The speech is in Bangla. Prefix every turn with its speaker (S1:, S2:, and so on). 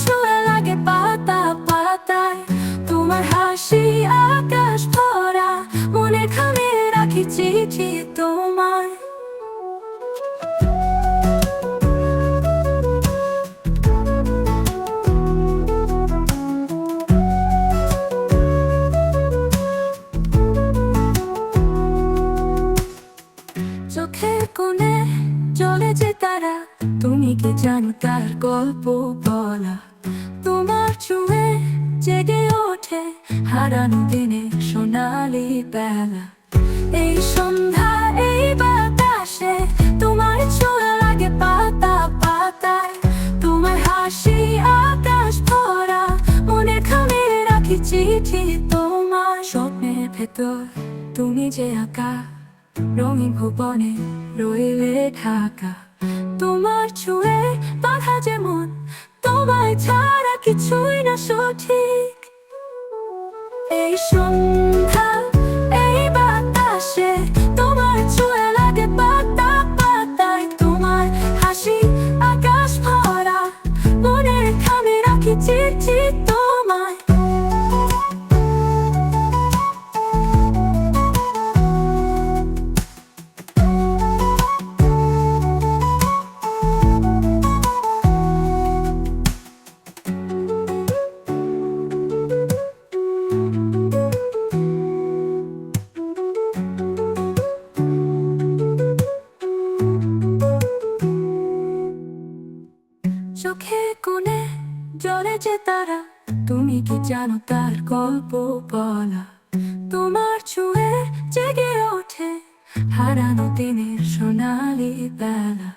S1: ছোঁয়া লাগে পাতা পাতায়, তোমার হাসি আকাশ ভরা, মনে খামে রাখি চিঠি তোমার। চোখের কোণে জ্বলে যে তারা, তুমি কি জানো তার গল্প বলা? তোমার ছুঁয়ে জেগে ওঠে হারানো দিনের সোনালি বেলা। এই সন্ধ্যা এই বাতাসে তোমার ছোঁয়া লাগে পাতা পাতায়, তোমার হাসি আকাশ ভরা, মনে খামে রাখি চিঠি তোমার। স্বপ্নের ভেতর তুমি যে আঁকা রঙিন ভুবনে রইলে ঢাকা, তোমার ছুঁয়ে বাঁধা যেমন, তোমায় ছাড়া কিছুই না সঠিক। এই সন্ধ্যা এই বাতাসে তোমার ছোঁয়া লাগে পাতা পাতায়, তোমার হাসি আকাশ ভরা, মনের খামে রাখি চিঠি তোমায়। চোখের কোণে জ্বলে যে তারা, তুমি কি জানো তার গল্প বলা? তোমার ছুঁয়ে জেগে ওঠে হারানো দিনের সোনালি বেলা।